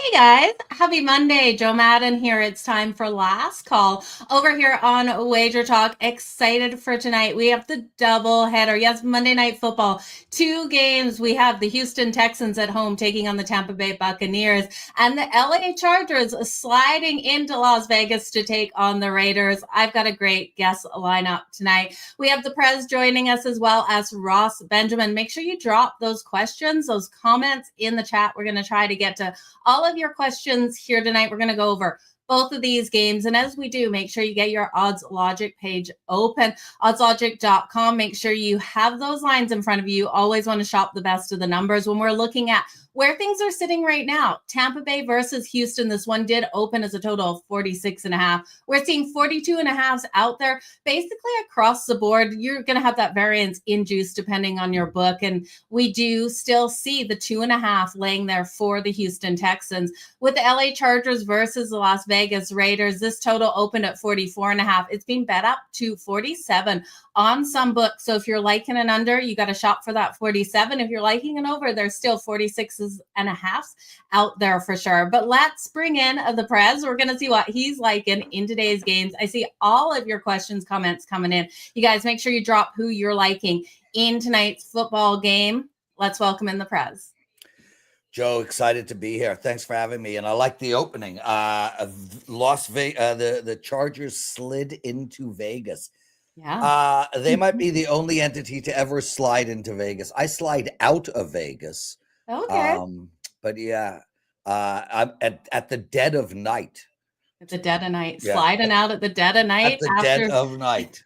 Hey guys, happy Monday. Jo Madden here. It's time for last call over here on WagerTalk. Excited for tonight. We have the double header. Yes, Monday Night Football. Two games. We have the Houston Texans at home taking on the Tampa Bay Buccaneers and the LA Chargers sliding into Las Vegas to take on the Raiders. I've got a great guest lineup tonight. We have the Prez joining us as well as Ross Benjamin. Make sure you drop those questions, those comments in the chat. We're going to try to get to all of your questions here tonight. We're going to go over both of these games. And as we do, make sure you get your Odds Logic page open, oddslogic.com. Make sure you have those lines in front of you. Always want to shop the best of the numbers when we're looking at where things are sitting right now. Tampa Bay versus Houston. This one did open as a total of 46.5. We're seeing 42.5s out there. Basically across the board, you're going to have that variance in juice depending on your book. And we do still see the 2.5 laying there for the Houston Texans. With the LA Chargers versus the Las Vegas Raiders, this total opened at 44.5. It's been bet up to 47 on some books. So if you're liking an under, you got to shop for that 47. If you're liking an over, there's still 46.5 out there for sure. But let's bring in the Prez. We're going to see what he's liking in today's games. I see all of your questions, comments coming in. You guys make sure you drop who you're liking in tonight's football game. Let's welcome in the Prez. Joe, excited to be here. Thanks for having me. And I like the opening. The Chargers slid into Vegas. Yeah. They might be the only entity to ever slide into Vegas. I slide out of Vegas. Okay. But yeah, I'm at the dead of night. At the dead of night. Yeah. Sliding out at the dead of night. At the dead of night.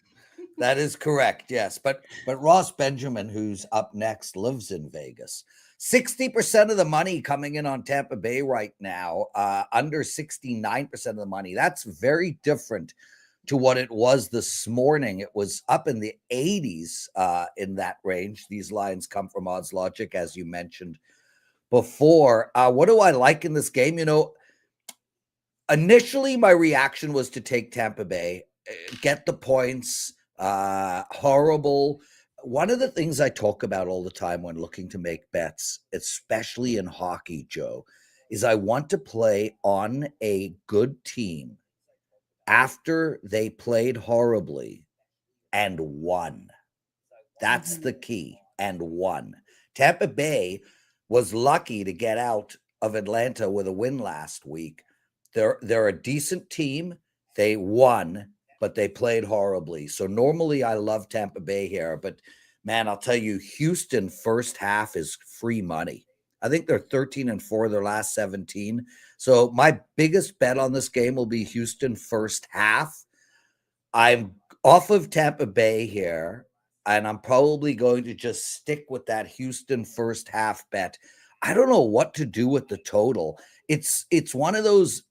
That is correct. Yes. But Ross Benjamin, who's up next, lives in Vegas. 60% of the money coming in on Tampa Bay right now, under 69% of the money. That's very different to what it was this morning. It was up in the 80s in that range. These lines come from Odds Logic, as you mentioned before. What do I like in this game? You know, initially my reaction was to take Tampa Bay, get the points, horrible. One of the things I talk about all the time when looking to make bets, especially in hockey, Joe, is I want to play on a good team after they played horribly and won. That's the key, and won. Tampa Bay was lucky to get out of Atlanta with a win last week. They're a decent team. They won, but they played horribly. So normally I love Tampa Bay here, but man, I'll tell you, Houston first half is free money. I think they're 13-4 their last 17. So my biggest bet on this game will be Houston first half. I'm off of Tampa Bay here, and I'm probably going to just stick with that Houston first half bet. I don't know what to do with the total. It's one of those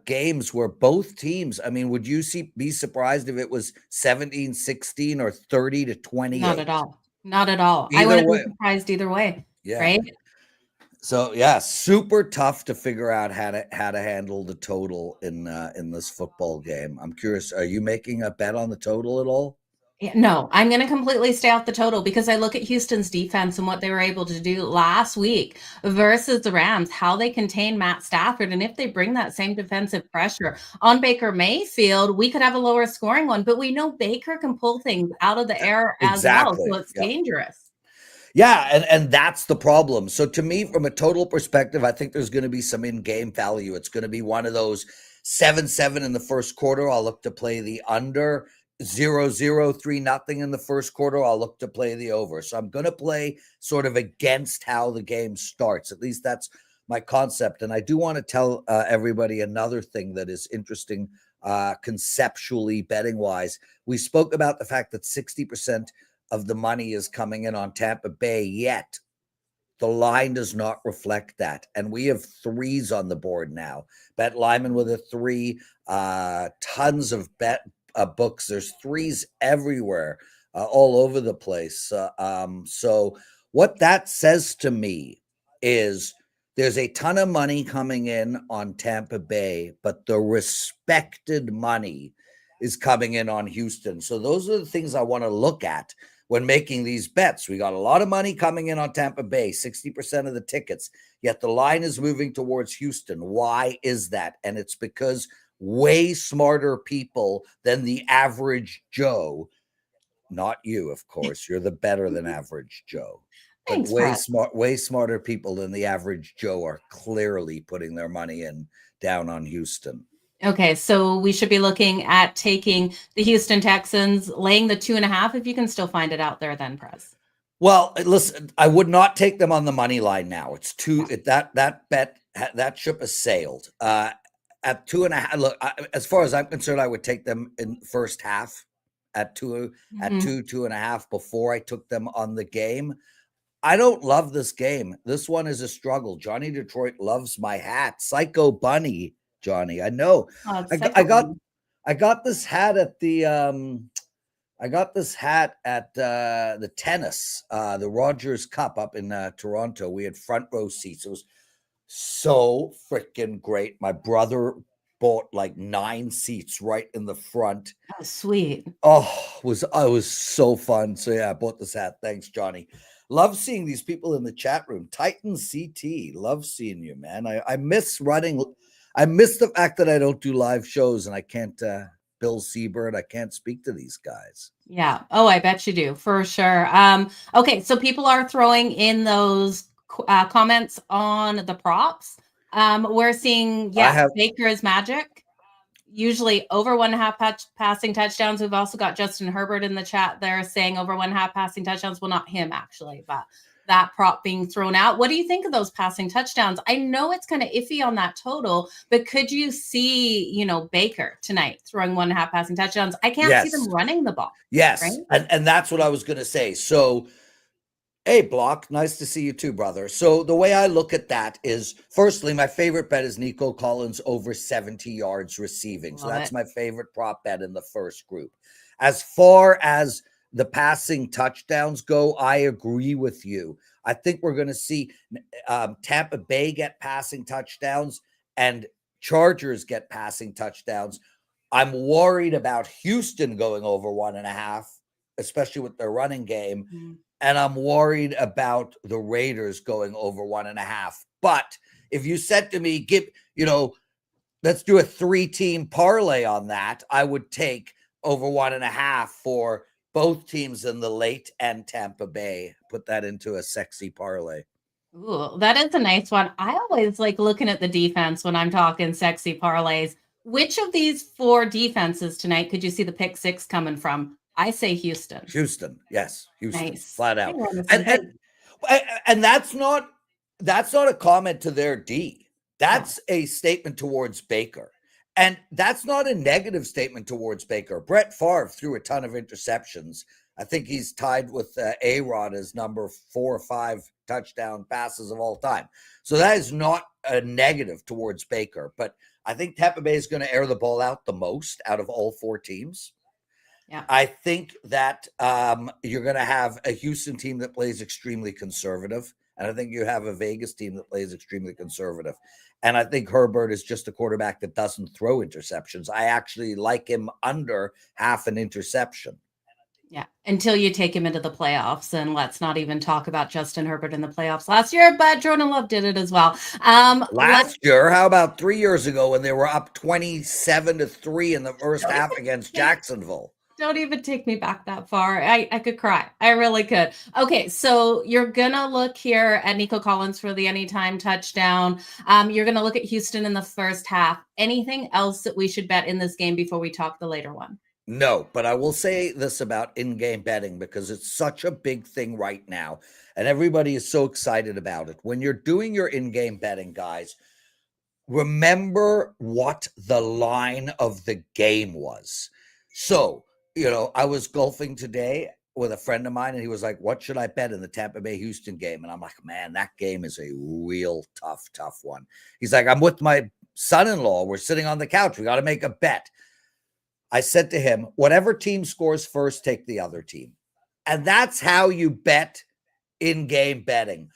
games where both teams, I mean, would you be surprised if it was 17-16 or 30-28? Not at all. Not at all. I wouldn't be surprised either way. Yeah. Right. So yeah, super tough to figure out how to handle the total in this football game. I'm curious, are you making a bet on the total at all? No, I'm going to completely stay off the total because I look at Houston's defense and what they were able to do last week versus the Rams, how they contain Matt Stafford. And if they bring that same defensive pressure on Baker Mayfield, we could have a lower scoring one. But we know Baker can pull things out of the air as well. So it's dangerous. Yeah, and that's the problem. So to me, from a total perspective, I think there's going to be some in-game value. It's going to be one of those 7-7 in the first quarter. I'll look to play the under. 0-0, 3-0 in the first quarter, I'll look to play the over. So I'm going to play sort of against how the game starts. At least that's my concept. And I do want to tell everybody another thing that is interesting conceptually betting-wise. We spoke about the fact that 60% of the money is coming in on Tampa Bay, yet the line does not reflect that. And we have threes on the board now. Bet Lyman with a 3, tons of books. There's threes everywhere, all over the place. So what that says to me is there's a ton of money coming in on Tampa Bay, but the respected money is coming in on Houston. So those are the things I want to look at when making these bets. We got a lot of money coming in on Tampa Bay, 60% of the tickets, yet the line is moving towards Houston. Why is that? And it's because way smarter people than the average Joe, not you, of course, you're the better than average Joe. But Thanks, Prez. way smarter people than the average Joe are clearly putting their money down on Houston. Okay, so we should be looking at taking the Houston Texans, laying the 2.5, if you can still find it out there then, Prez. Well, listen, I would not take them on the money line now. It's that bet, that ship has sailed. At 2.5, look, as far as I'm concerned, I would take them in first half at 2.5 before I took them on the game. I don't love this game. This one is a struggle. Johnny Detroit loves my hat. Psycho Bunny, Johnny. I know. Oh, I got this hat at the the tennis, the Rogers Cup up in Toronto. We had front row seats. It was so freaking great. My brother bought like 9 seats right in the front. Oh, sweet. Oh, it was so fun. So yeah, I bought this hat. Thanks, Johnny. Love seeing these people in the chat room. Titan CT, love seeing you, man. I miss running. I miss the fact that I don't do live shows and I can't Bill Seabird. I can't speak to these guys. Yeah. Oh, I bet you do, for sure. Okay, so people are throwing in those comments on the props. We're seeing, Baker is magic. Usually over 1.5 passing touchdowns. We've also got Justin Herbert in the chat there saying over 1.5 passing touchdowns. Well, not him actually, but that prop being thrown out. What do you think of those passing touchdowns? I know it's kind of iffy on that total, but could you see, Baker tonight throwing 1.5 passing touchdowns? I can't see them running the ball. Yes. Right? And that's what I was going to say. So, hey, Block, nice to see you too, brother. So the way I look at that is, firstly, my favorite bet is Nico Collins over 70 yards receiving. So that's my favorite prop bet in the first group. As far as the passing touchdowns go, I agree with you. I think we're going to see Tampa Bay get passing touchdowns and Chargers get passing touchdowns. I'm worried about Houston going over 1.5, especially with their running game. Mm-hmm. And I'm worried about the Raiders going over 1.5. But if you said to me, let's do a 3-team parlay on that, I would take over 1.5 for both teams in the late and Tampa Bay. Put that into a sexy parlay. Ooh, that is a nice one. I always like looking at the defense when I'm talking sexy parlays. Which of these 4 defenses tonight could you see the pick 6 coming from? I say Houston. Houston, yes, Houston, nice. Flat out. And that's not a comment to their D. That's a statement towards Baker. And that's not a negative statement towards Baker. Brett Favre threw a ton of interceptions. I think he's tied with A-Rod as number 4 or 5 touchdown passes of all time. So that is not a negative towards Baker. But I think Tampa Bay is going to air the ball out the most out of all 4 teams. Yeah. I think that you're going to have a Houston team that plays extremely conservative. And I think you have a Vegas team that plays extremely conservative. And I think Herbert is just a quarterback that doesn't throw interceptions. I actually like him under half an interception. Yeah, until you take him into the playoffs. And let's not even talk about Justin Herbert in the playoffs last year, but Jordan Love did it as well. Last year, how about 3 years ago when they were up 27-3 in the first half against Jacksonville? Don't even take me back that far. I could cry. I really could. Okay, so you're going to look here at Nico Collins for the anytime touchdown. You're going to look at Houston in the first half. Anything else that we should bet in this game before we talk the later one? No, but I will say this about in-game betting because it's such a big thing right now, and everybody is so excited about it. When you're doing your in-game betting, guys, remember what the line of the game was. So, I was golfing today with a friend of mine, and he was like, what should I bet in the Tampa Bay Houston game? And I'm like, man, that game is a real tough one. He's like, I'm with my son-in-law. We're sitting on the couch. We got to make a bet. I said to him, whatever team scores first, take the other team. And that's how you bet in-game betting.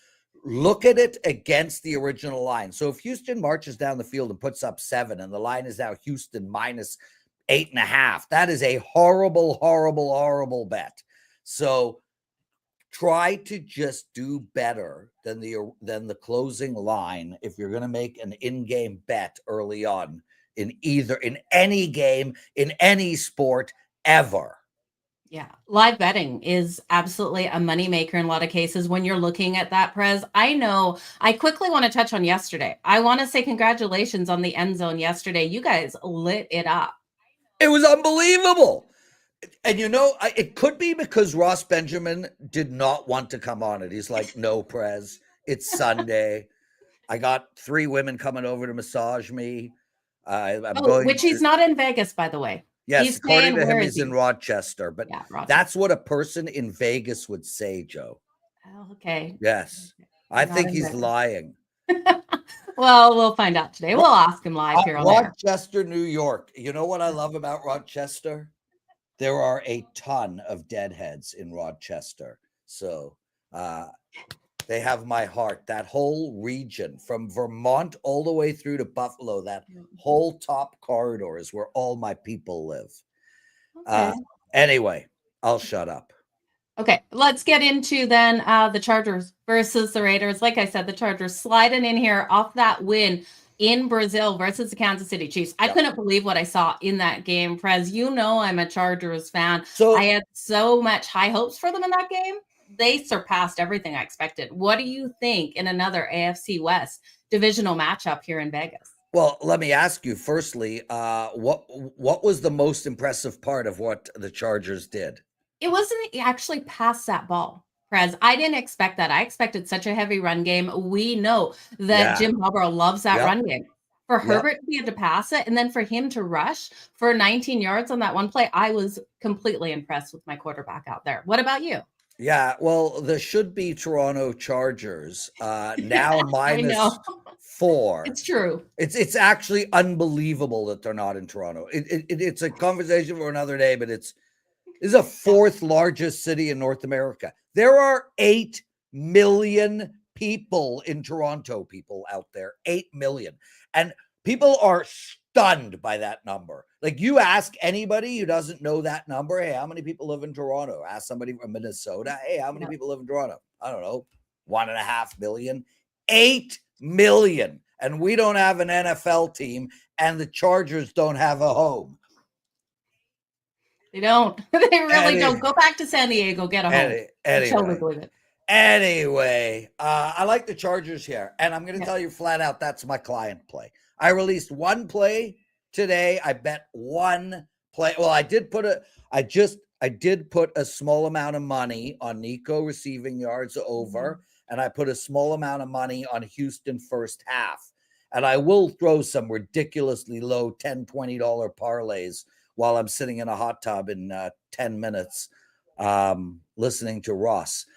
Look at it against the original line. So if Houston marches down the field and puts up 7 and the line is now Houston minus 8.5, that is a horrible bet. So try to just do better than the closing line if you're going to make an in-game bet early on in any game, in any sport ever. Yeah, live betting is absolutely a moneymaker in a lot of cases when you're looking at that, Prez. I know I quickly want to touch on yesterday. I want to say congratulations on the end zone yesterday. You guys lit it up. It was unbelievable. And it could be because Ross Benjamin did not want to come on it. He's like, no, Prez, it's Sunday. I got 3 women coming over to massage me. Which he's not in Vegas, by the way. Yes, he's according to him, he's in Rochester. But yeah, Rochester. That's what a person in Vegas would say, Jo. Oh, okay. Yes. I think he's lying. Well, we'll find out today. We'll ask him live here on Rochester, New York. You know what I love about Rochester? There are a ton of deadheads in Rochester. So they have my heart. That whole region from Vermont all the way through to Buffalo, that whole top corridor is where all my people live. Okay. Anyway, I'll shut up. Okay, let's get into then the Chargers versus the Raiders. Like I said, the Chargers sliding in here off that win in Brazil versus the Kansas City Chiefs. I couldn't believe what I saw in that game, Prez. You know I'm a Chargers fan. So I had so much high hopes for them in that game. They surpassed everything I expected. What do you think in another AFC West divisional matchup here in Vegas? Well, let me ask you firstly, what was the most impressive part of what the Chargers did? It wasn't actually pass that ball, Prez. I didn't expect that. I expected such a heavy run game. We know that Jim Harbaugh loves that run game. For Herbert to be able to pass it and then for him to rush for 19 yards on that one play, I was completely impressed with my quarterback out there. What about you? Yeah, well, the should-be Toronto Chargers now minus 4. It's true. It's actually unbelievable that they're not in Toronto. It's a conversation for another day, but it's the 4th largest city in North America. There are 8 million people in Toronto, people out there, 8 million. And people are stunned by that number. Like, you ask anybody who doesn't know that number, hey, how many people live in Toronto? Ask somebody from Minnesota, hey, how many people live in Toronto? I don't know, 1.5 million, 8 million. And we don't have an NFL team, and the Chargers don't have a home. They don't. They really don't. Go back to San Diego, get a home. I totally believe it. Anyway, I like the Chargers here, and I'm going to tell you flat out, that's my client play. I released one play today. I bet one play. Well, I did put a small amount of money on Nico receiving yards over, and I put a small amount of money on Houston first half. And I will throw some ridiculously low $10, $20 parlays while I'm sitting in a hot tub in 10 minutes listening to Ross.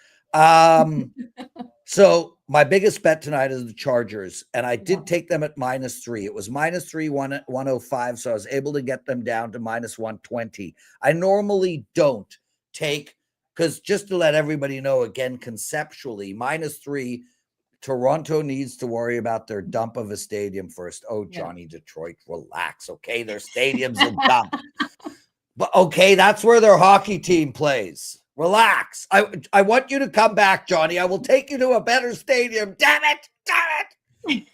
So my biggest bet tonight is the Chargers, and I did take them at -3. It was -3, 105, so I was able to get them down to -120. I normally don't take, because just to let everybody know, again, conceptually, -3, Toronto needs to worry about their dump of a stadium first. Oh, Johnny Detroit, relax, okay? Their stadium's a dump. But okay, that's where their hockey team plays. Relax. I want you to come back, Johnny. I will take you to a better stadium. Damn it.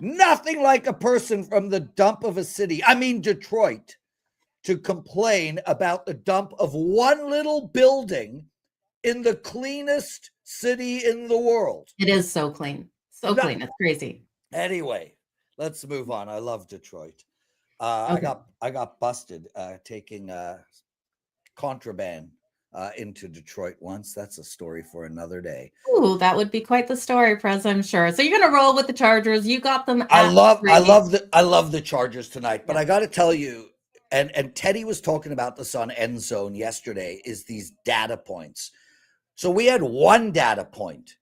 Nothing like a person from the dump of a city, I mean Detroit, to complain about the dump of one little building in the cleanest city in the world. It is so clean. So clean. It's crazy. Anyway, let's move on. I love Detroit. I got busted taking contraband into Detroit once. That's a story for another day. Ooh, that would be quite the story, Prez, I'm sure. So you're gonna roll with the Chargers. You got them. I love the Chargers tonight, but I got to tell you, and Teddy was talking about this on End Zone yesterday, is these data points. So we had one data point.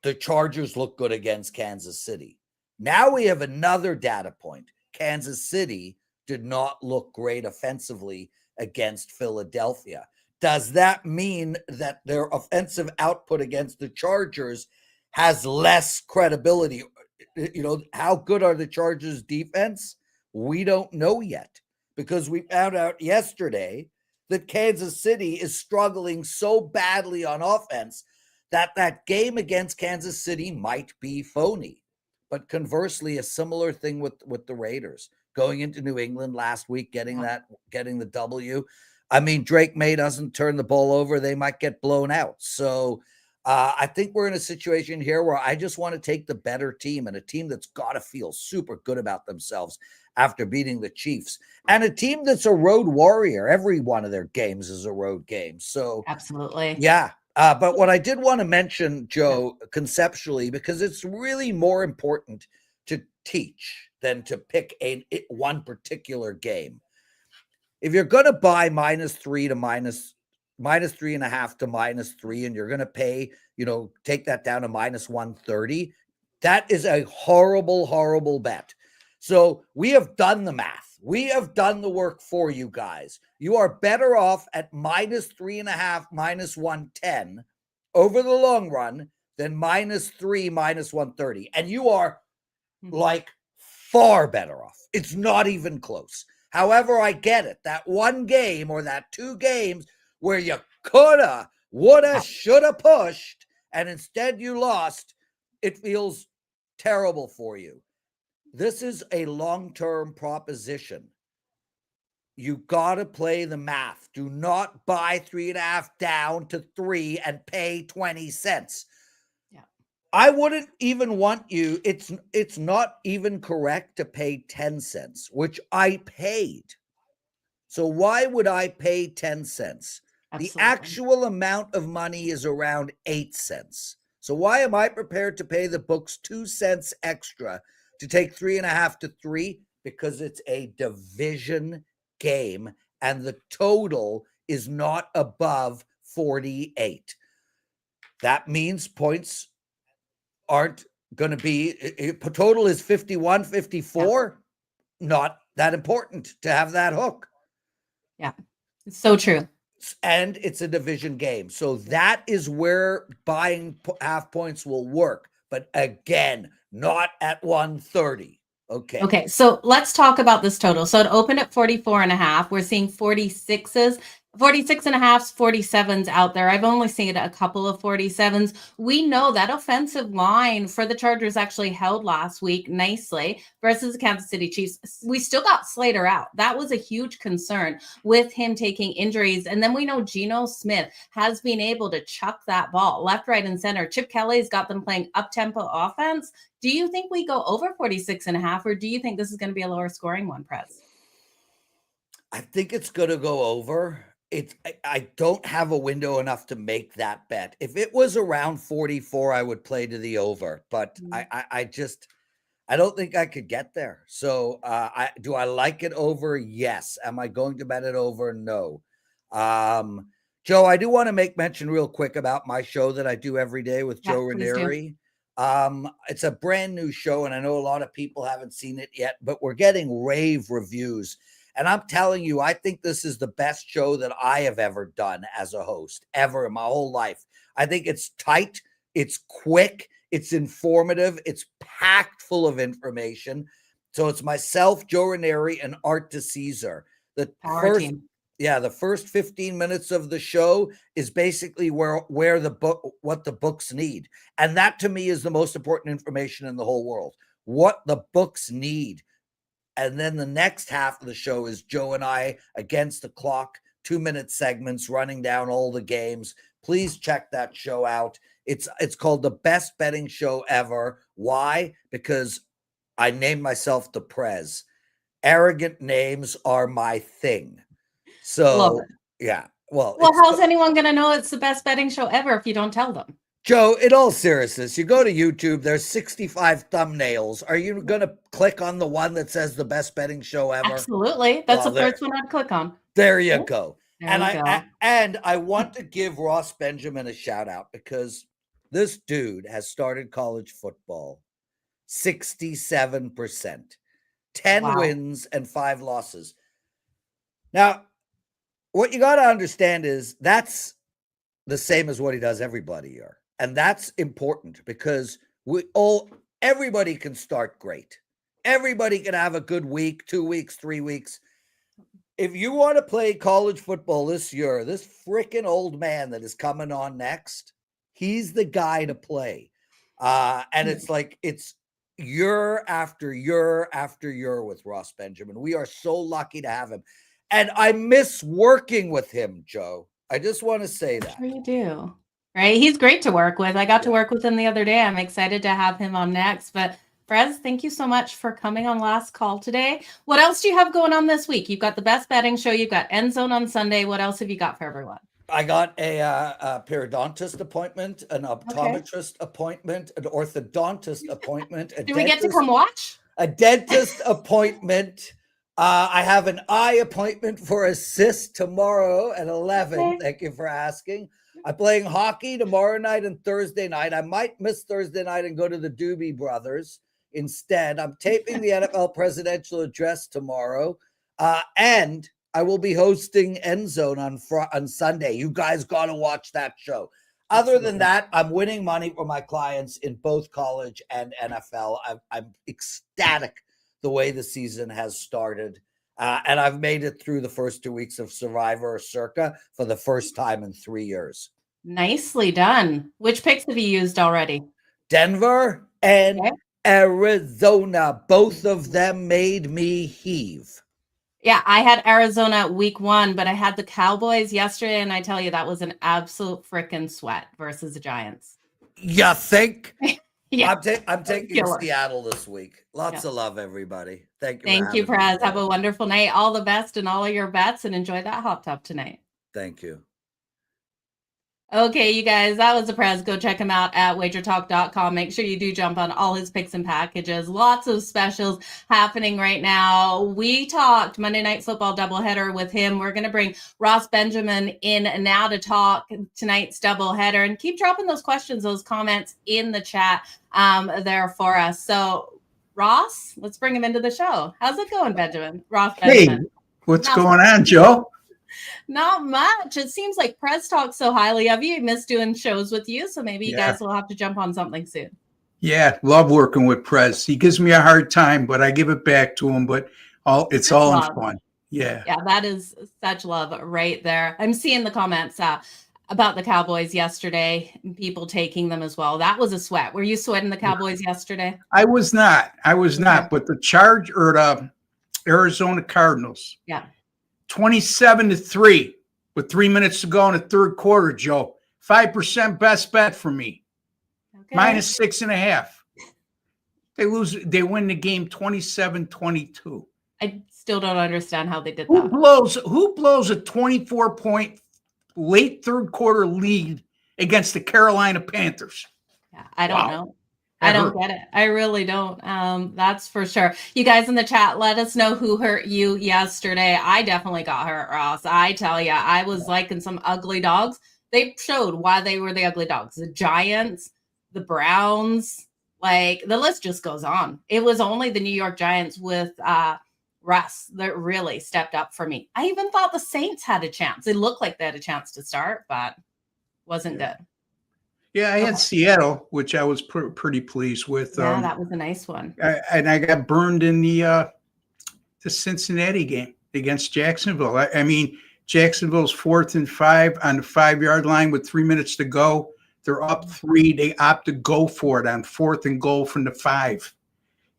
The Chargers look good against Kansas City. Now we have another data point. Kansas City did not look great offensively against Philadelphia. Does that mean that their offensive output against the Chargers has less credibility? You know, how good are the Chargers' defense? We don't know yet, because we found out yesterday that Kansas City is struggling so badly on offense that game against Kansas City might be phony. But conversely, a similar thing with the Raiders going into New England last week, getting the W. I mean, Drake May doesn't turn the ball over, they might get blown out. So I think we're in a situation here where I just want to take the better team, and a team that's got to feel super good about themselves after beating the Chiefs, and a team that's a road warrior. Every one of their games is a road game. So absolutely. Yeah. But what I did want to mention, Joe, conceptually, because it's really more important to teach than to pick one particular game. If you're going to buy -3 to -3.5 to -3, and you're going to pay, take that down to -130, that is a horrible, horrible bet. So we have done the math. We have done the work for you guys. You are better off at -3.5, -110 over the long run than -3, -130. And you are like far better off. It's not even close. However, I get it. That one game or that two games where you coulda, woulda, shoulda pushed, and instead you lost, it feels terrible for you. This is a long-term proposition. You got to play the math. Do not buy 3.5 down to 3 and pay 20 cents. Yeah. I wouldn't even want you. It's not even correct to pay 10 cents, which I paid. So why would I pay 10 cents? Absolutely. The actual amount of money is around 8 cents. So why am I prepared to pay the books 2 cents extra to take 3.5 to 3? Because it's a division game and the total is not above 48. That means points aren't going to be, total is 51, 54. Yeah. Not that important to have that hook. Yeah, it's so true. And it's a division game. So that is where buying half points will work. But again, not at 130. Okay. So let's talk about this total. So it opened at 44.5. We're seeing 46s, 46.5s, 47s out there. I've only seen a couple of 47s. We know that offensive line for the Chargers actually held last week nicely versus the Kansas City Chiefs. We still got Slater out. That was a huge concern with him taking injuries. And then we know Geno Smith has been able to chuck that ball left, right, and center. Chip Kelly's got them playing up-tempo offense. Do you think we go over 46.5, or do you think this is going to be a lower scoring one, Prez? I think it's going to go over. I don't have a window enough to make that bet. If it was around 44, I would play to the over, but I don't think I could get there. So do I like it over? Yes. Am I going to bet it over? No. Joe, I do want to make mention real quick about my show that I do every day with Jo Ranieri. It's a brand new show, and I know a lot of people haven't seen it yet, but we're getting rave reviews. And I'm telling you, I think this is the best show that I have ever done as a host, ever in my whole life. I think it's tight, it's quick, it's informative, it's packed full of information. So it's myself, Jo Ranieri, and Art DeCesar. The first 15 minutes of the show is basically what the books need. And that to me is the most important information in the whole world. What the books need. And then the next half of the show is Joe and I against the clock, 2-minute segments running down all the games. Please check that show out. It's called The Best Betting Show Ever. Why? Because I named myself the Prez. Arrogant names are my thing. So, yeah. Well, how's anyone going to know it's the best betting show ever if you don't tell them? Joe, in all seriousness, you go to YouTube, there's 65 thumbnails. Are you going to click on the one that says the best betting show ever? Absolutely. That's the first one I'd click on. There you go. And I want to give Ross Benjamin a shout out because this dude has started college football 67%, 10 wins and 5 losses. Now, what you got to understand is that's the same as what he does everybody here. And that's important because everybody can start great. Everybody can have a good week, 2 weeks, 3 weeks. If you want to play college football this year, this freaking old man that is coming on next, He's the guy to play. And it's like, it's year after year after year with Ross Benjamin. We are so lucky to have him. And I miss working with him, Joe. I just want to say that. Sure you do. Right? He's great to work with. I got to work with him the other day. I'm excited to have him on next. But Prez, thank you so much for coming on Last Call today. What else do you have going on this week? You've got the best betting show. You've got End Zone on Sunday. What else have you got for everyone? I got a periodontist appointment, an optometrist appointment, an orthodontist appointment. Do we get to come watch? A dentist appointment. I have an eye appointment for a cyst tomorrow at 11. Okay. Thank you for asking. I'm playing hockey tomorrow night and Thursday night. I might miss Thursday night and go to the Doobie Brothers instead. I'm taping the NFL presidential address tomorrow. And I will be hosting End Zone on Sunday. You guys got to watch that show. Other than that, I'm winning money for my clients in both college and NFL. I'm ecstatic the way the season has started. And I've made it through the first 2 weeks of Survivor Circa for the first time in 3 years. Nicely done. Which picks have you used already? Denver and Arizona. Both of them made me heave. Yeah, I had Arizona week 1, but I had the Cowboys yesterday, and I tell you, that was an absolute freaking sweat versus the Giants. You think? Yeah. I'm taking Seattle this week. Lots of love, everybody. Thank you. Thank you, Prez. Have a wonderful night. All the best in all of your bets, and enjoy that hot tub tonight. Thank you. Okay, you guys, that was the Prez. Go check him out at WagerTalk.com. Make sure you do jump on all his picks and packages. Lots of specials happening right now. We talked Monday Night Football doubleheader with him. We're going to bring Ross Benjamin in now to talk tonight's doubleheader. And keep dropping those questions, those comments in the chat there for us. So, Ross, let's bring him into the show. How's it going, Benjamin? Ross Benjamin. Hey, what's going on, Joe? Not much. It seems like Prez talks so highly of you. He missed doing shows with you, so maybe you guys will have to jump on something soon. Yeah, love working with Prez. He gives me a hard time, but I give it back to him. But it's all in fun. Yeah. Yeah, that is such love right there. I'm seeing the comments about the Cowboys yesterday, people taking them as well. That was a sweat. Were you sweating the Cowboys yesterday? I was not. But the Arizona Cardinals. Yeah. 27-3 with 3 minutes to go in the third quarter, Joe. 5% best bet for me. Okay. -6.5. They win the game 27-22. I still don't understand how they did that. Who blows a 24-point late third quarter lead against the Carolina Panthers? Yeah, I don't know. I don't get it. I really don't. That's for sure. You guys in the chat, let us know who hurt you yesterday. I definitely got hurt, Ross. I tell you, I was liking some ugly dogs. They showed why they were the ugly dogs. The Giants, the Browns, like the list just goes on. It was only the New York Giants with Russ that really stepped up for me. I even thought the Saints had a chance. It looked like they had a chance to start, but wasn't good. Yeah, I had Seattle, which I was pretty pleased with. Yeah, that was a nice one. And I got burned in the Cincinnati game against Jacksonville. I mean, Jacksonville's 4th and 5 on the 5-yard line with 3 minutes to go. They're up 3. They opt to go for it on 4th and goal from the 5,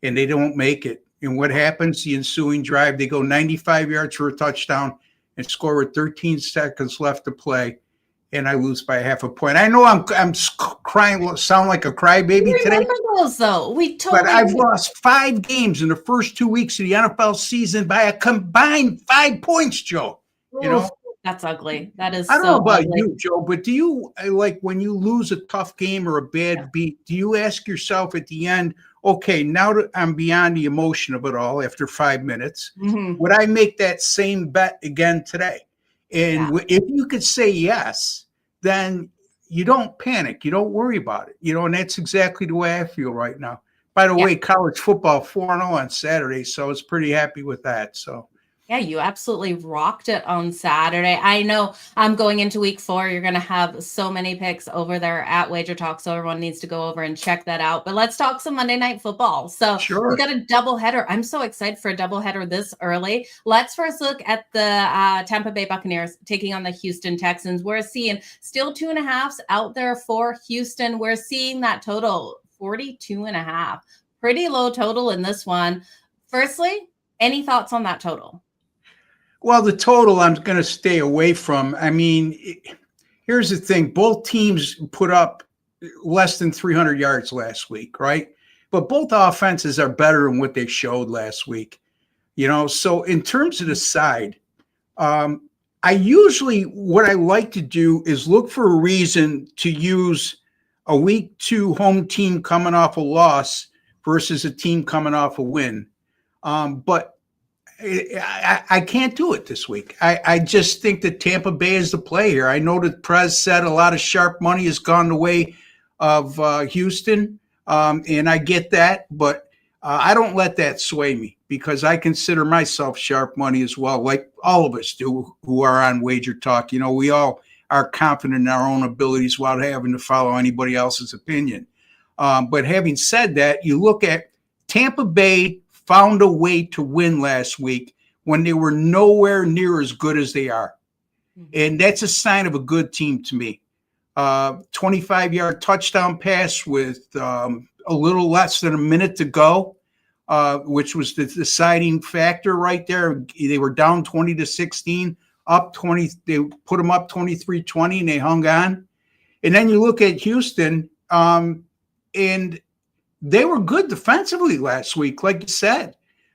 and they don't make it. And what happens? The ensuing drive, they go 95 yards for a touchdown and score with 13 seconds left to play. And I lose by half a point. I know I'm crying, sound like a crybaby today. Remember those though? But I've lost 5 games in the first 2 weeks of the NFL season by a combined 5 points, Joe. You know, that's ugly. That is. I don't know about ugly. you, Joe, but do you like when you lose a tough game or a bad beat? Do you ask yourself at the end, okay, now that I'm beyond the emotion of it all after 5 minutes, would I make that same bet again today? And if you could say yes, then you don't panic. You don't worry about it. You know, and that's exactly the way I feel right now. By the way, college football 4-0 on Saturday, so I was pretty happy with that. So Yeah, you absolutely rocked it on Saturday. I know I'm going into week 4. You're going to have so many picks over there at WagerTalk, so everyone needs to go over and check that out. But let's talk some Monday Night Football. So we Sure. got a doubleheader. I'm so excited for a doubleheader this early. Let's first look at the Tampa Bay Buccaneers taking on the Houston Texans. We're seeing still 2.5s out there for Houston. We're seeing that total 42.5. Pretty low total in this one. Firstly, any thoughts on that total? Well, the total I'm going to stay away from. I mean, here's the thing. Both teams put up less than 300 yards last week, right? But both offenses are better than what they showed last week. So in terms of the side, I usually, what I like to do is look for a reason to use a week 2 home team coming off a loss versus a team coming off a win. But I can't do it this week. I just think that Tampa Bay is the play here. I know that Prez said a lot of sharp money has gone the way of Houston, and I get that, but I don't let that sway me because I consider myself sharp money as well, like all of us do who are on Wager Talk. We all are confident in our own abilities without having to follow anybody else's opinion. But having said that, you look at Tampa Bay found a way to win last week when they were nowhere near as good as they are. And that's a sign of a good team to me. 25-yard touchdown pass with a little less than a minute to go, which was the deciding factor right there. They were down 20-16, up 20. They put them up 23-20, and they hung on. And then you look at Houston, and they were good defensively last week, like you said,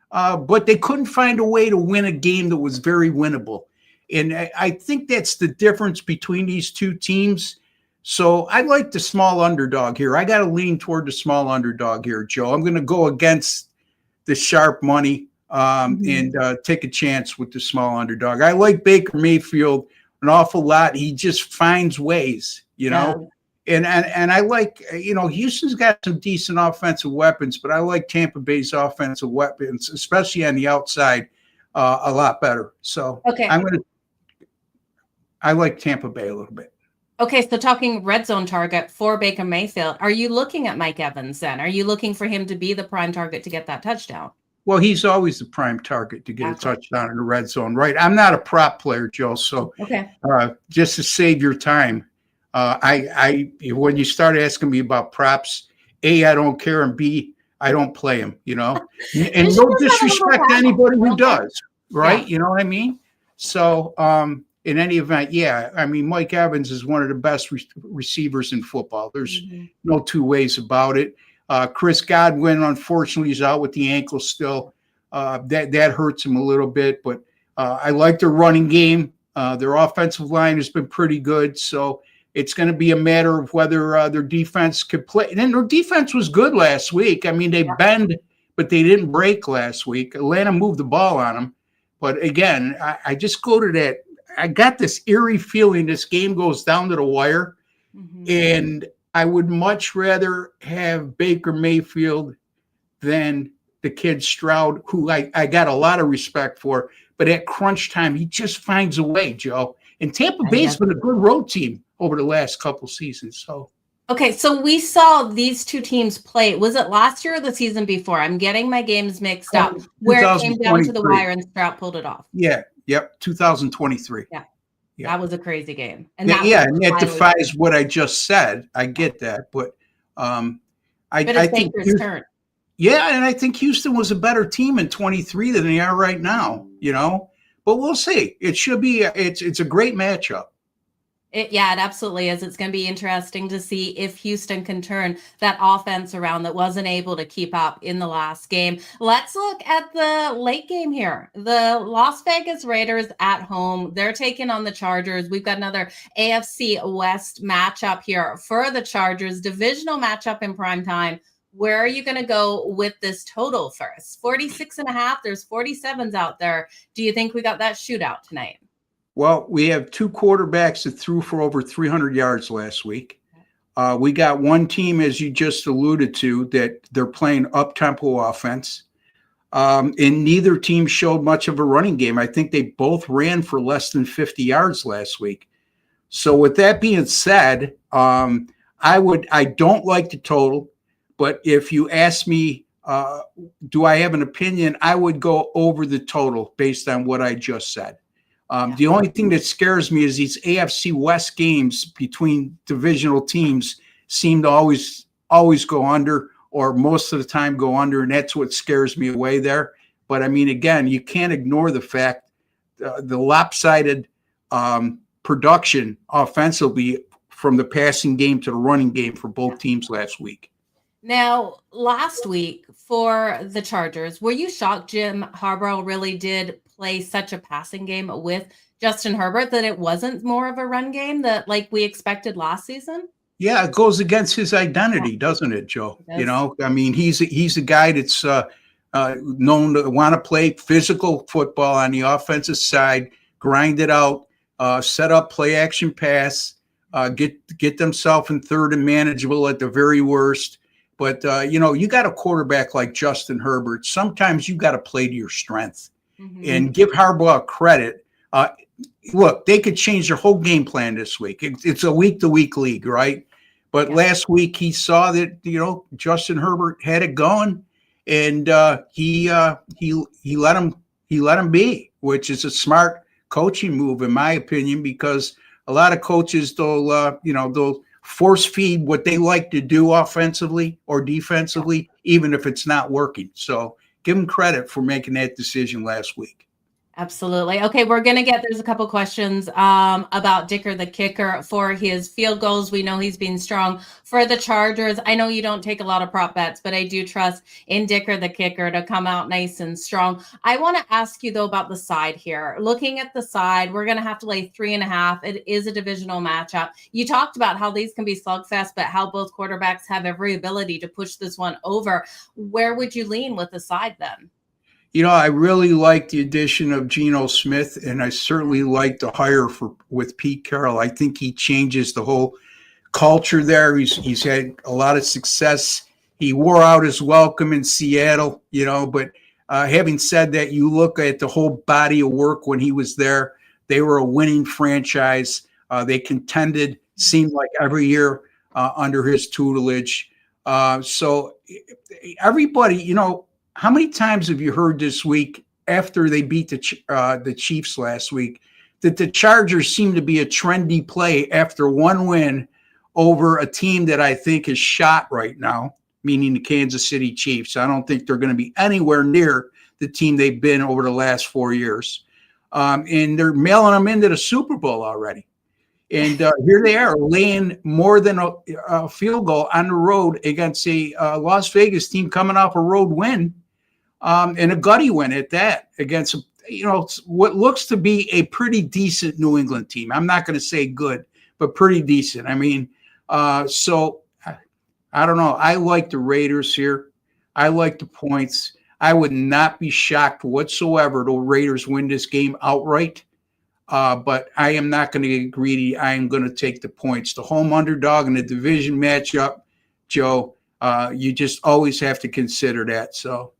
but they couldn't find a way to win a game that was very winnable. And I think that's the difference between these two teams. So I like the small underdog here. I got to lean toward the small underdog here, Joe. I'm going to go against the sharp money and take a chance with the small underdog. I like Baker Mayfield an awful lot. He just finds ways, know. And I like, Houston's got some decent offensive weapons, but I like Tampa Bay's offensive weapons, especially on the outside, a lot better. So okay. I like Tampa Bay a little bit. Okay, so talking red zone target for Baker Mayfield, are you looking at Mike Evans then? Are you looking for him to be the prime target to get that touchdown? Well, he's always the prime target to get a touchdown in the red zone, right? I'm not a prop player, Joe, so just to save your time, when you start asking me about props, A, I don't care, and B, I don't play them, and no disrespect to anybody who does, right? Yeah. You know what I mean? So in any event, Mike Evans is one of the best receivers in football. There's no two ways about it. Chris Godwin, unfortunately, is out with the ankle still. That hurts him a little bit, but I like their running game. Their offensive line has been pretty good, so it's going to be a matter of whether their defense could play. And their defense was good last week. I mean, they bend, but they didn't break last week. Atlanta moved the ball on them. But again, I just go to that. I got this eerie feeling this game goes down to the wire. And I would much rather have Baker Mayfield than the kid Stroud, who I got a lot of respect for. But at crunch time, he just finds a way, Joe. And Tampa Bay's been a good road team over the last couple seasons. So okay, so we saw these two teams play. Was it last year or the season before? I'm getting my games mixed up. Where it came down to the wire and Stroud pulled it off. Yeah, 2023. Yeah. That was a crazy game. And that defies what I just said. I get that, but I think turn. Yeah, and I think Houston was a better team in 23 than they are right now, But we'll see. It should be it's a great matchup. It absolutely is. It's going to be interesting to see if Houston can turn that offense around that wasn't able to keep up in the last game. Let's look at the late game here. The Las Vegas Raiders at home. They're taking on the Chargers. We've got another AFC West matchup here for the Chargers. Divisional matchup in prime time. Where are you going to go with this total first? 46.5. There's 47s out there. Do you think we got that shootout tonight? Well, we have two quarterbacks that threw for over 300 yards last week. We got one team, as you just alluded to, that they're playing up-tempo offense. And neither team showed much of a running game. I think they both ran for less than 50 yards last week. So with that being said, I don't like the total, but if you ask me, do I have an opinion? I would go over the total based on what I just said. The only thing that scares me is these AFC West games between divisional teams seem to always go under, or most of the time go under, and that's what scares me away there. But I mean, again, you can't ignore the fact the lopsided production offensively from the passing game to the running game for both teams last week. Now, last week for the Chargers, were you shocked Jim Harbaugh really did play such a passing game with Justin Herbert that it wasn't more of a run game that like we expected last season? Yeah, it goes against his identity, doesn't it, Joe? It does. You know, I mean, he's a guy that's known to want to play physical football on the offensive side, grind it out, set up play action pass, get themselves in third and manageable at the very worst. But, you know, you got a quarterback like Justin Herbert. Sometimes you got to play to your strength and give Harbaugh credit. Look, they could change their whole game plan this week. It's a week-to-week league, right? But last week he saw that, you know, Justin Herbert had it going, and he let him be, which is a smart coaching move, in my opinion, because a lot of coaches they'll force feed what they like to do offensively or defensively, even if it's not working. So give him credit for making that decision last week. Absolutely. Okay, there's a couple questions about Dicker the kicker for his field goals. We know he's been strong for the Chargers. I know you don't take a lot of prop bets, but I do trust in Dicker the kicker to come out nice and strong. I want to ask you though about the side here. Looking at the side, we're going to have to lay 3.5. It is a divisional matchup. You talked about how these can be slugfest, but how both quarterbacks have every ability to push this one over. Where would you lean with the side then? You know, I really like the addition of Geno Smith, and I certainly like the hire with Pete Carroll. I think he changes the whole culture there. He's had a lot of success. He wore out his welcome in Seattle, you know, but having said that, you look at the whole body of work when he was there. They were a winning franchise. They contended, seemed like every year under his tutelage. So everybody, you know, how many times have you heard this week after they beat the Chiefs last week that the Chargers seem to be a trendy play after one win over a team that I think is shot right now, meaning the Kansas City Chiefs? I don't think they're going to be anywhere near the team they've been over the last 4 years. And they're mailing them into the Super Bowl already. And here they are laying more than a field goal on the road against a Las Vegas team coming off a road win. And a gutty win at that against, you know, what looks to be a pretty decent New England team. I'm not going to say good, but pretty decent. I mean, so I don't know. I like the Raiders here. I like the points. I would not be shocked whatsoever the Raiders win this game outright. But I am not going to get greedy. I am going to take the points. The home underdog in the division matchup, Joe, you just always have to consider that. So.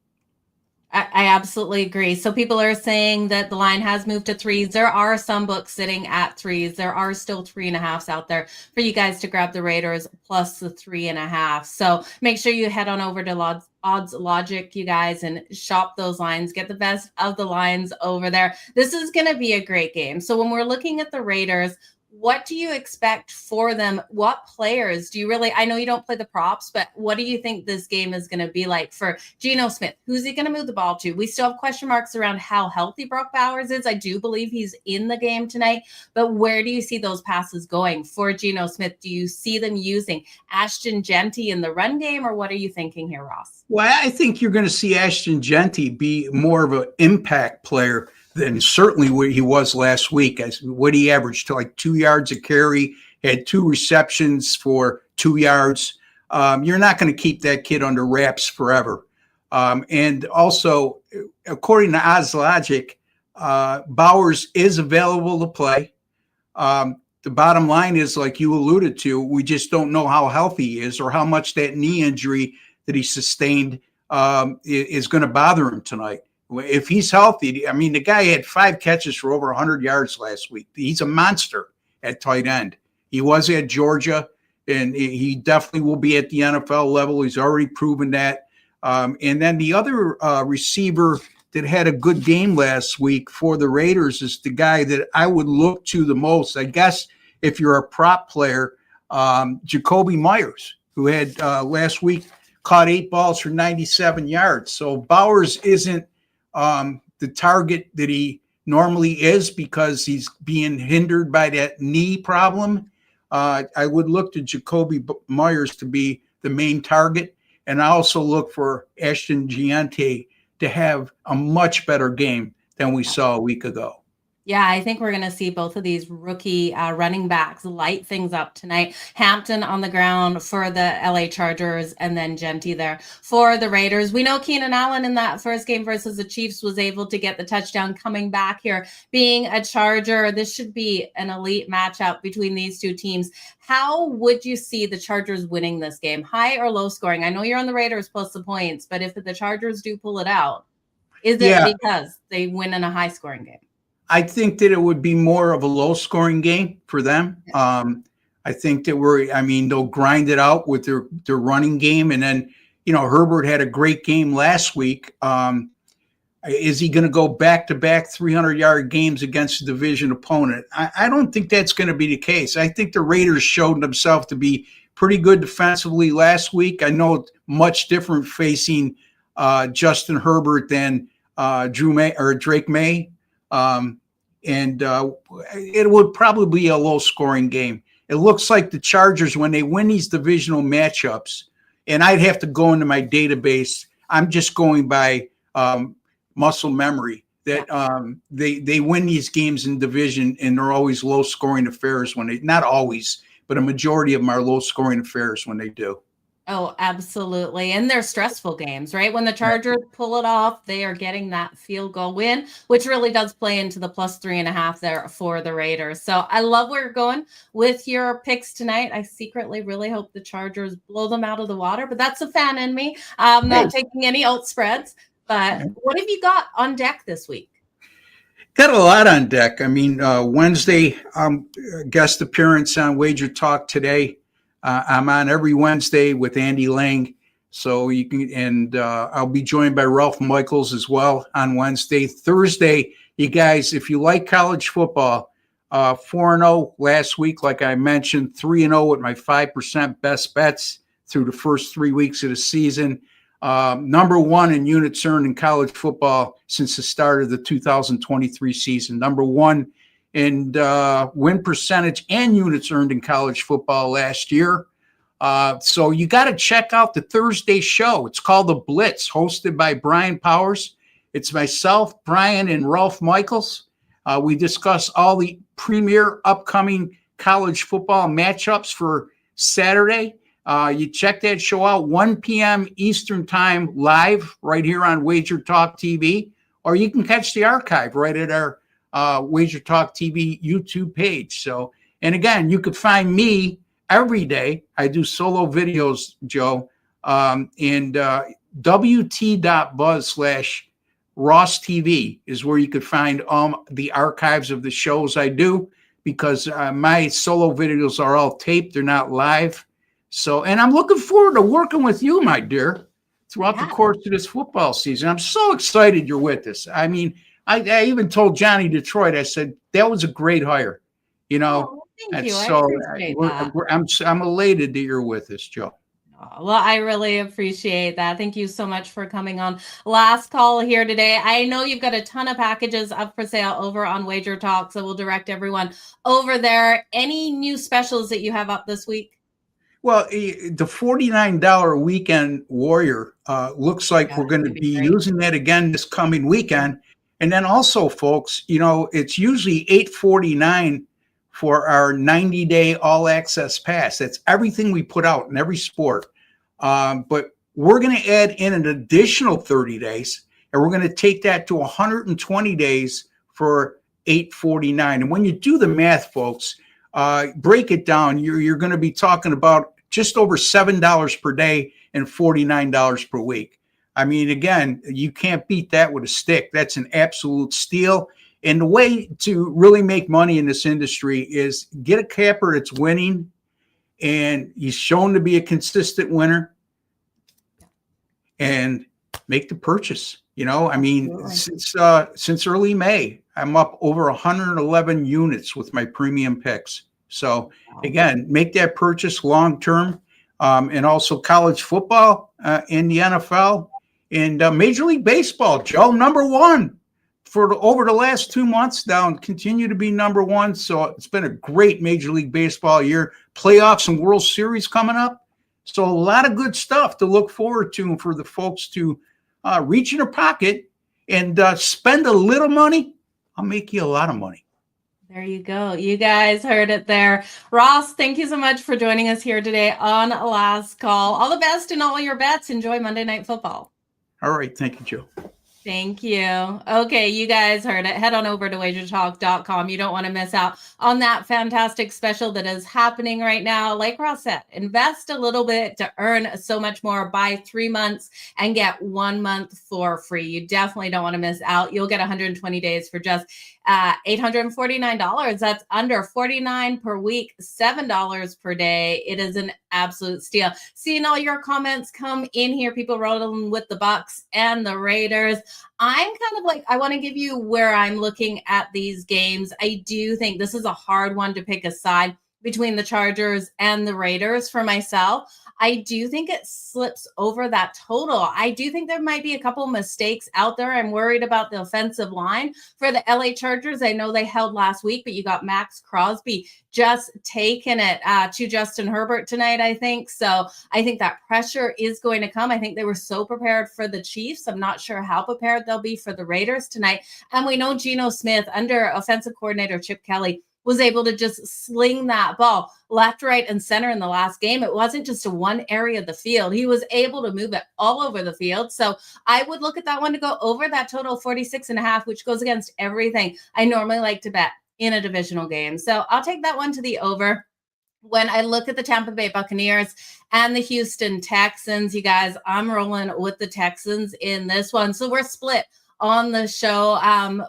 I absolutely agree. So people are saying that the line has moved to 3s. There are some books sitting at 3s. There are still 3.5s out there for you guys to grab the Raiders plus the 3.5. So make sure you head on over to Odds Logic, you guys, and shop those lines. Get the best of the lines over there. This is going to be a great game. So when we're looking at the Raiders, what do you expect for them? What players do you really, I know you don't play the props, but what do you think this game is going to be like for Geno Smith? Who's he going to move the ball to? We still have question marks around how healthy Brock Bowers is. I do believe he's in the game tonight, but where do you see those passes going for Geno Smith? Do you see them using Ashton Genty in the run game, or what are you thinking here, Ross? Well, I think you're going to see Ashton Genty be more of an impact player than certainly what he was last week. As what he averaged to like 2 yards a carry, had 2 receptions for 2 yards. You're not going to keep that kid under wraps forever. And also, according to Odds Logic, Bowers is available to play. The bottom line is, like you alluded to, we just don't know how healthy he is or how much that knee injury that he sustained is going to bother him tonight. If he's healthy, I mean, the guy had 5 catches for over 100 yards last week. He's a monster at tight end. He was at Georgia, and he definitely will be at the NFL level. He's already proven that. And then the other receiver that had a good game last week for the Raiders is the guy that I would look to the most. I guess if you're a prop player, Jacoby Myers, who had last week caught 8 balls for 97 yards. So Bowers isn't the target that he normally is because he's being hindered by that knee problem. I would look to Jacoby Myers to be the main target. And I also look for Ashton Giante to have a much better game than we saw a week ago. Yeah, I think we're going to see both of these rookie running backs light things up tonight. Hampton on the ground for the LA Chargers, and then Genty there for the Raiders. We know Keenan Allen in that first game versus the Chiefs was able to get the touchdown coming back here. Being a Charger, this should be an elite matchup between these two teams. How would you see the Chargers winning this game? High or low scoring? I know you're on the Raiders plus the points, but if the Chargers do pull it out, is it because they win in a high scoring game? I think that it would be more of a low-scoring game for them. I think that they'll grind it out with their running game. And then, Herbert had a great game last week. Is he going to go back-to-back 300-yard games against a division opponent? I don't think that's going to be the case. I think the Raiders showed themselves to be pretty good defensively last week. I know it's much different facing Justin Herbert than Drake May. It would probably be a low scoring game. It looks like the Chargers, when they win these divisional matchups, and I'd have to go into my database. I'm just going by muscle memory that they win these games in division, and they're always low scoring affairs not always, but a majority of them are low scoring affairs when they do. Oh, absolutely. And they're stressful games, right? When the Chargers pull it off, they are getting that field goal win, which really does play into the plus 3.5 there for the Raiders. So I love where you're going with your picks tonight. I secretly really hope the Chargers blow them out of the water, but that's a fan in me. I'm not taking any alt spreads. But what have you got on deck this week? Got a lot on deck. Wednesday, guest appearance on Wager Talk today. I'm on every Wednesday with Andy Lang, so you can, and I'll be joined by Ralph Michaels as well on Wednesday. Thursday, you guys, if you like college football, 4-0 last week, like I mentioned, 3-0 with my 5% best bets through the first 3 weeks of the season. Number 1 in units earned in college football since the start of the 2023 season. Number 1 in win percentage and units earned in college football last year. So you got to check out the Thursday show. It's called The Blitz, hosted by Brian Powers. It's myself, Brian, and Ralph Michaels. We discuss all the premier upcoming college football matchups for Saturday. You check that show out, 1 p.m. Eastern time, live right here on Wager Talk TV, or you can catch the archive right at our Wager Talk TV YouTube page. So, and again, you could find me every day. I do solo videos, Joe, and wt.buzz/Ross TV is where you could find the archives of the shows I do, because my solo videos are all taped. They're not live. So, and I'm looking forward to working with you, my dear, throughout the course of this football season. I'm so excited you're with us. I mean, I even told Johnny Detroit, I said, that was a great hire. Thank you. So I'm elated that you're with us, Joe. Well, I really appreciate that. Thank you so much for coming on Last Call here today. I know you've got a ton of packages up for sale over on Wager Talk, so we'll direct everyone over there. Any new specials that you have up this week? Well, the $49 Weekend Warrior looks like we're going to be using that again this coming weekend. And then also, folks, it's usually $849 for our 90-day all-access pass. That's everything we put out in every sport. But we're going to add in an additional 30 days, and we're going to take that to 120 days for $849. And when you do the math, folks, break it down, you're going to be talking about just over $7 per day and $49 per week. I mean, again, you can't beat that with a stick. That's an absolute steal. And the way to really make money in this industry is get a capper that's winning, and he's shown to be a consistent winner, and make the purchase. I mean, since early May, I'm up over 111 units with my premium picks. So again, make that purchase long term, and also college football in the NFL and Major League Baseball. Joe, number one for over the last 2 months now, and continue to be number one. So it's been a great Major League Baseball year. Playoffs and World Series coming up. So a lot of good stuff to look forward to for the folks to reach in their pocket and spend a little money. I'll make you a lot of money. There you go. You guys heard it there. Ross, thank you so much for joining us here today on Last Call. All the best in all your bets. Enjoy Monday Night Football. All right. Thank you, Joe. Thank you. Okay, you guys heard it. Head on over to WagerTalk.com. You don't want to miss out on that fantastic special that is happening right now. Like Ross said, invest a little bit to earn so much more. Buy 3 months and get 1 month for free. You definitely don't want to miss out. You'll get 120 days for just $849. That's under $49 per week, $7 per day. It is an absolute steal. Seeing all your comments come in here, people rolling with the Bucs and the Raiders. I'm kind of like, I want to give you where I'm looking at these games. I do think this is a hard one to pick a side between the Chargers and the Raiders for myself. I do think it slips over that total. I do think there might be a couple mistakes out there. I'm worried about the offensive line for the LA Chargers. I know they held last week, but you got Max Crosby just taking it to Justin Herbert tonight, I think. So I think that pressure is going to come. I think they were so prepared for the Chiefs. I'm not sure how prepared they'll be for the Raiders tonight. And we know Geno Smith, under offensive coordinator Chip Kelly, was able to just sling that ball left, right, and center in the last game. It wasn't just a one area of the field. He was able to move it all over the field. So I would look at that one to go over that total 46.5, which goes against everything I normally like to bet in a divisional game. So I'll take that one to the over. When I look at the Tampa Bay Buccaneers and the Houston Texans, you guys, I'm rolling with the Texans in this one. So we're split on the show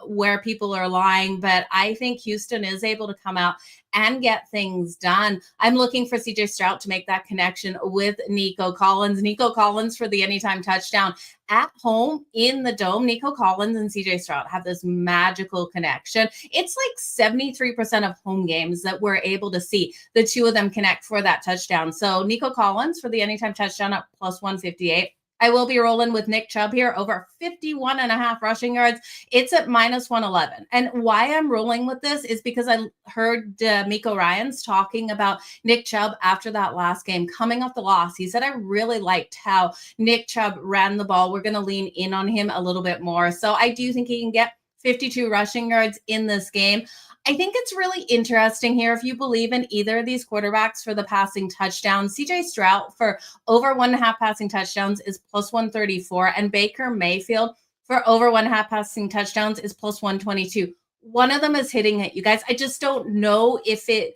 where people are lying, but I think Houston is able to come out and get things done. I'm looking for CJ Stroud to make that connection with Nico Collins. Nico Collins for the anytime touchdown at home in the Dome. Nico Collins and CJ Stroud have this magical connection. It's like 73% of home games that we're able to see the two of them connect for that touchdown. So Nico Collins for the anytime touchdown at plus 158. I will be rolling with Nick Chubb here over 51.5 rushing yards. It's at minus 111. And why I'm rolling with this is because I heard Miko Ryans talking about Nick Chubb after that last game coming off the loss. He said, I really liked how Nick Chubb ran the ball. We're going to lean in on him a little bit more. So I do think he can get 52 rushing yards in this game. I think it's really interesting here. If you believe in either of these quarterbacks for the passing touchdowns, CJ Stroud for over 1.5 passing touchdowns is plus 134, and Baker Mayfield for over 1.5 passing touchdowns is plus 122. One of them is hitting it, you guys. I just don't know if it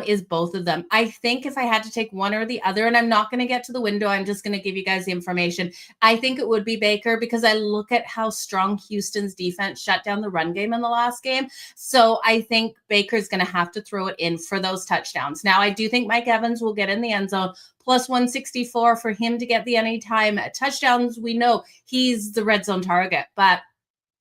is both of them. I think if I had to take one or the other, and I'm not going to get to the window, I'm just going to give you guys the information. I think it would be Baker because I look at how strong Houston's defense shut down the run game in the last game. So I think Baker's going to have to throw it in for those touchdowns. Now, I do think Mike Evans will get in the end zone. Plus 164 for him to get the anytime touchdowns. We know he's the red zone target, but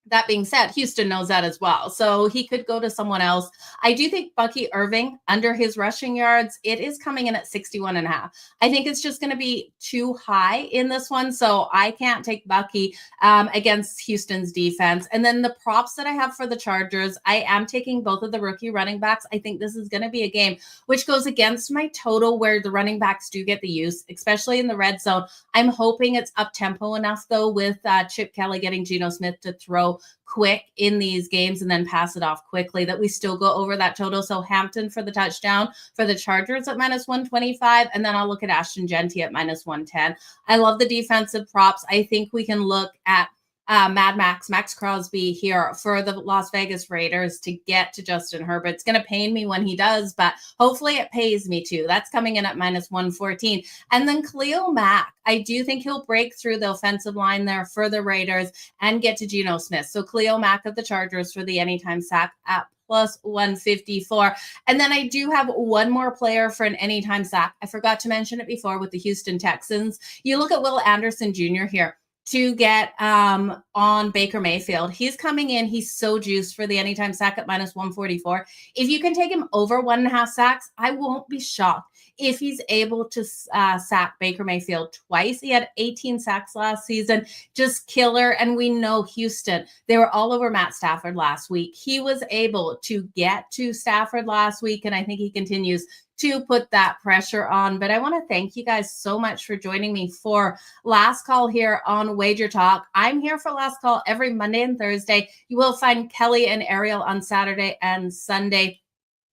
that being said, Houston knows that as well. So he could go to someone else. I do think Bucky Irving, under his rushing yards, it is coming in at 61.5. I think it's just going to be too high in this one. So I can't take Bucky against Houston's defense. And then the props that I have for the Chargers, I am taking both of the rookie running backs. I think this is going to be a game which goes against my total where the running backs do get the use, especially in the red zone. I'm hoping it's up tempo enough, though, with Chip Kelly getting Geno Smith to throw quick in these games and then pass it off quickly, that we still go over that total. So Hampton for the touchdown for the Chargers at minus 125. And then I'll look at Ashton Genty at minus 110. I love the defensive props. I think we can look at Mad Max Crosby here for the Las Vegas Raiders to get to Justin Herbert. It's going to pain me when he does, but hopefully it pays me too. That's coming in at -114. And then Khalil Mack, I do think he'll break through the offensive line there for the Raiders and get to Geno Smith. So Khalil Mack of the Chargers for the anytime sack at +154. And then I do have one more player for an anytime sack. I forgot to mention it before with the Houston Texans. You look at Will Anderson Jr. here to get on Baker Mayfield. He's coming in. He's so juiced for the anytime sack at -144. If you can take him over 1.5 sacks, I won't be shocked if he's able to sack Baker Mayfield twice. He had 18 sacks last season, just killer. And we know Houston, they were all over Matt Stafford last week. He was able to get to Stafford last week, and I think he continues to put that pressure on. But I want to thank you guys so much for joining me for Last Call here on Wager Talk. I'm here for Last Call every Monday and Thursday. You will find Kelly and Ariel on Saturday and Sunday.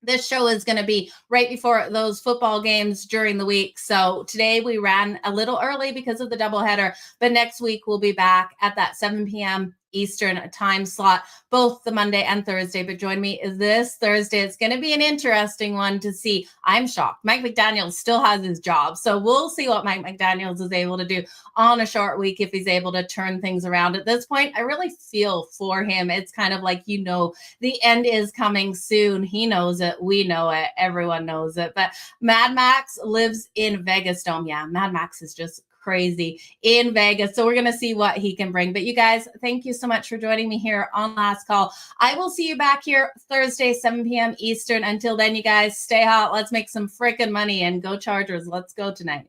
This show is going to be right before those football games during the week. So today we ran a little early because of the doubleheader, but next week we'll be back at that 7 p.m. Eastern time slot, both the Monday and Thursday. But join me this Thursday. It's going to be an interesting one to see. I'm shocked. Mike McDaniel still has his job. So we'll see what Mike McDaniels is able to do on a short week if he's able to turn things around. At this point, I really feel for him. It's kind of like, the end is coming soon. He knows it. We know it. Everyone knows it. But Mad Max lives in Vegas Dome. Yeah, Mad Max is just crazy in Vegas. So we're going to see what he can bring. But you guys, thank you so much for joining me here on Last Call. I will see you back here Thursday, 7 p.m. Eastern. Until then, you guys stay hot. Let's make some freaking money and go Chargers. Let's go tonight.